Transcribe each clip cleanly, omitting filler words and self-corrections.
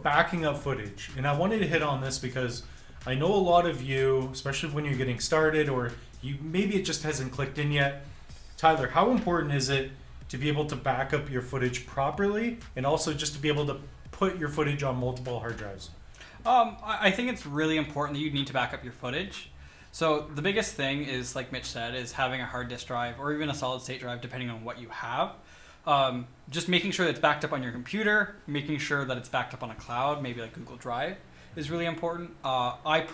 Backing up footage. And I wanted to hit on this because I know a lot of you, especially when you're getting started or you maybe it just hasn't clicked in yet. Tyler, how important is it to be able to back up your footage properly and also just to be able to put your footage on multiple hard drives? I think it's really important that you need to back up your footage. So the biggest thing is, like Mitch said, is having a hard disk drive or even a solid state drive, depending on what you have. Just making sure that it's backed up on your computer, making sure that it's backed up on a cloud, maybe like Google Drive, is really important. I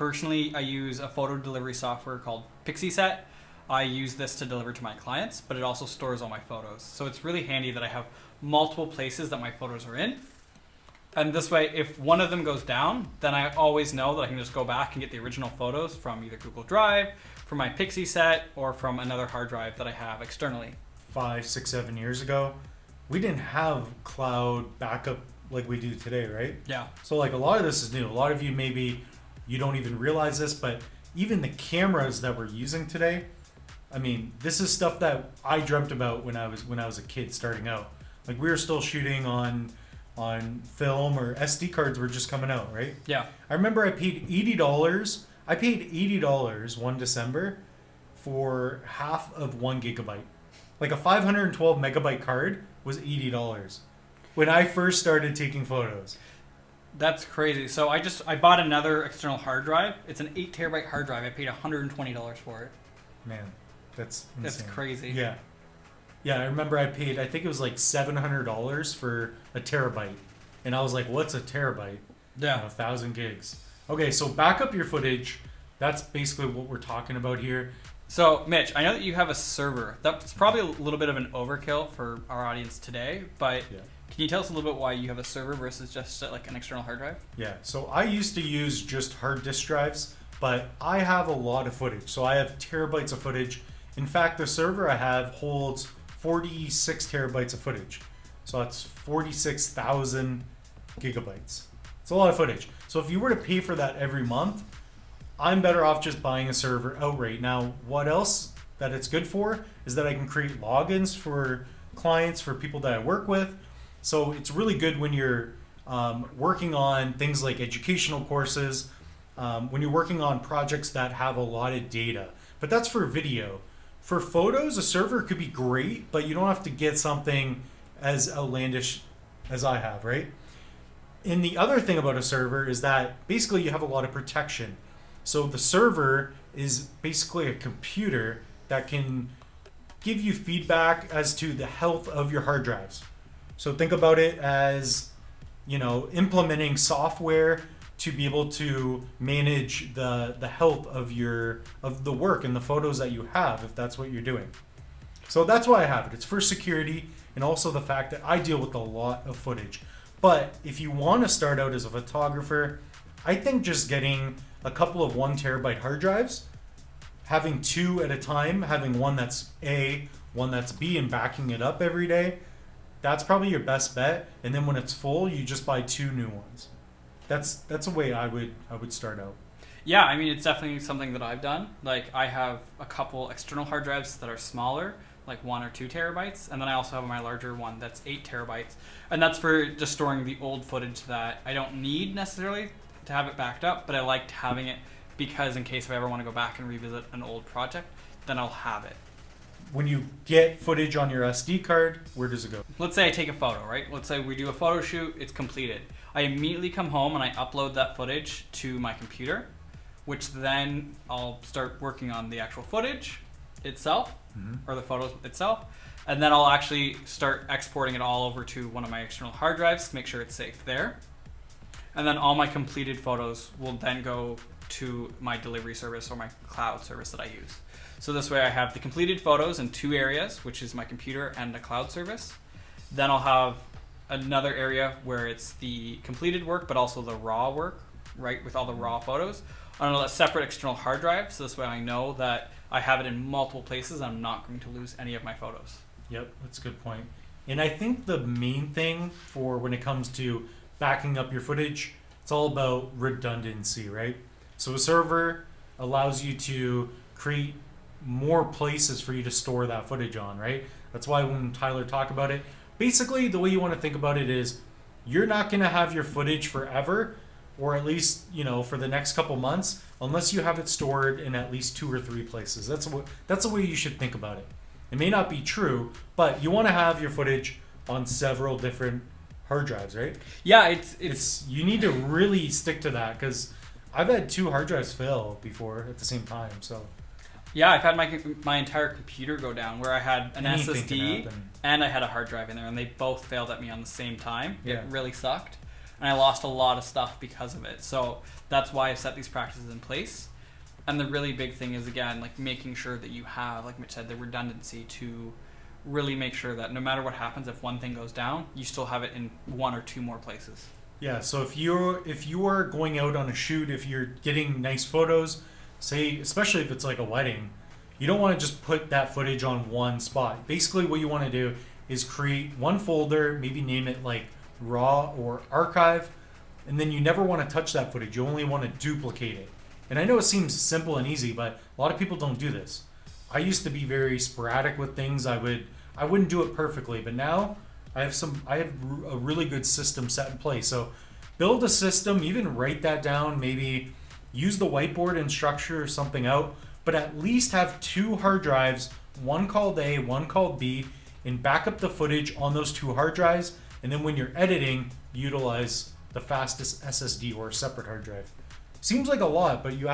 use a photo delivery software called PixieSet. I use this to deliver to my clients, but it also stores all my photos. So it's really handy that I have multiple places that my photos are in. And this way, if one of them goes down, then I always know that I can just go back and get the original photos from either Google Drive, from my PixieSet, or from another hard drive that I have externally. 5, 6, 7 years ago, we didn't have cloud backup like we do today, right? Yeah. So like a lot of this is new. A lot of you maybe you don't even realize this, but even the cameras that we're using today, I mean, this is stuff that I dreamt about when I was a kid starting out. Like we were still shooting on film, or SD cards were just coming out, right? Yeah. I remember I paid $80. I paid $80 one December for half of 1 gigabyte. Like a 512 megabyte card was $80 when I first started taking photos. That's crazy. So I bought another external hard drive. It's an 8 terabyte hard drive. I paid $120 for it. Man, that's insane. That's crazy. Yeah. Yeah, I remember I paid, I think it was like $700 for a terabyte. And I was like, what's a terabyte? Yeah. 1,000 gigs. Okay, so back up your footage. That's basically what we're talking about here. So, Mitch, I know that you have a server. That's probably a little bit of an overkill for our audience today, but Yeah. can you tell us a little bit why you have a server versus just like an external hard drive? Yeah, so I used to use just hard disk drives, but I have a lot of footage. So I have terabytes of footage. In fact, the server I have holds 46 terabytes of footage. So that's 46,000 gigabytes. It's a lot of footage. So if you were to pay for that every month, I'm better off just buying a server outright. Now, what else that it's good for is that I can create logins for clients, for people that I work with. So it's really good when you're working on things like educational courses, when you're working on projects that have a lot of data. But that's for video. For photos, a server could be great, but you don't have to get something as outlandish as I have, right? And the other thing about a server is that basically you have a lot of protection. So the server is basically a computer that can give you feedback as to the health of your hard drives. So think about it as, implementing software to be able to manage the health of the work and the photos that you have, if that's what you're doing. So that's why I have it. It's for security and also the fact that I deal with a lot of footage. But if you want to start out as a photographer, I think just getting a couple of 1 terabyte hard drives, having 2 at a time, having one that's A, one that's B, and backing it up every day, that's probably your best bet. And then when it's full, you just buy 2 new ones. That's a way I would start out. Yeah, I mean, it's definitely something that I've done. Like, I have a couple external hard drives that are smaller, like 1 or 2 terabytes, and then I also have my larger one that's 8 terabytes, and that's for just storing the old footage that I don't need necessarily to have it backed up, but I liked having it because in case if I ever want to go back and revisit an old project, then I'll have it. When you get footage on your SD card, where does it go? Let's say I take a photo, right? Let's say we do a photo shoot, it's completed. I immediately come home and I upload that footage to my computer, which then I'll start working on the actual footage itself, or the photos itself, and then I'll actually start exporting it all over to one of my external hard drives to make sure it's safe there. And then all my completed photos will then go to my delivery service or my cloud service that I use. So this way I have the completed photos in 2 areas, which is my computer and the cloud service. Then I'll have another area where it's the completed work, but also the raw work, right, with all the raw photos, on a separate external hard drive. So this way I know that I have it in multiple places and I'm not going to lose any of my photos. Yep, that's a good point. And I think the main thing for when it comes to backing up your footage, it's all about redundancy, right? So a server allows you to create more places for you to store that footage on, right? That's why when Tyler talked about it, basically the way you want to think about it is you're not going to have your footage forever, or at least, for the next couple months, unless you have it stored in at least 2 or 3 places. That's the way you should think about it. It may not be true, but you want to have your footage on several different hard drives, right? Yeah, it's You need to really stick to that, because I've had 2 hard drives fail before at the same time. So yeah, I've had my entire computer go down where I had an anything can SSD happen. and I had a hard drive in there, and they both failed at me on the same time. Yeah. It really sucked, and I lost a lot of stuff because of it. So that's why I've set these practices in place. And the really big thing is, again, like making sure that you have, like Mitch said, the redundancy to really make sure that no matter what happens, if one thing goes down, you still have it in 1 or 2 more places. Yeah, so if you are going out on a shoot, if you're getting nice photos, say especially if it's like a wedding, you don't want to just put that footage on one spot. Basically what you want to do is create one folder, maybe name it like raw or archive, and then you never want to touch that footage. You only want to duplicate it. And I know it seems simple and easy, but a lot of people don't do this. I used to be very sporadic with things. I wouldn't do it perfectly, but now I have a really good system set in place. So build a system, even write that down, maybe use the whiteboard and structure something out, but at least have 2 hard drives, one called A, one called B, and back up the footage on those 2 hard drives. And then when you're editing, utilize the fastest SSD or separate hard drive. Seems like a lot, but you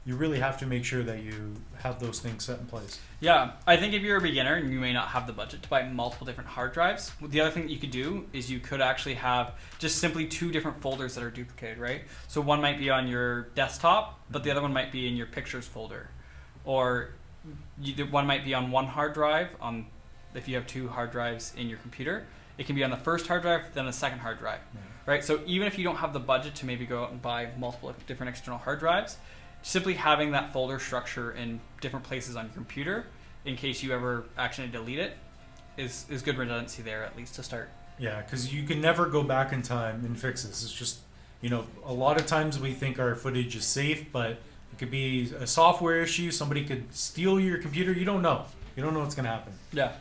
really have to make sure that you have those things set in place. Yeah, I think if you're a beginner and you may not have the budget to buy multiple different hard drives, the other thing that you could do is you could actually have just simply 2 different folders that are duplicated, right? So one might be on your desktop, but the other one might be in your pictures folder. Or one might be on one hard drive, if you have 2 hard drives in your computer. It can be on the first hard drive, then the second hard drive, right? So even if you don't have the budget to maybe go out and buy multiple different external hard drives, simply having that folder structure in different places on your computer in case you ever accidentally delete it is good redundancy there, at least to start. Yeah, because you can never go back in time and fix this. It's just, a lot of times we think our footage is safe, but it could be a software issue. Somebody could steal your computer. You don't know. You don't know what's going to happen. Yeah.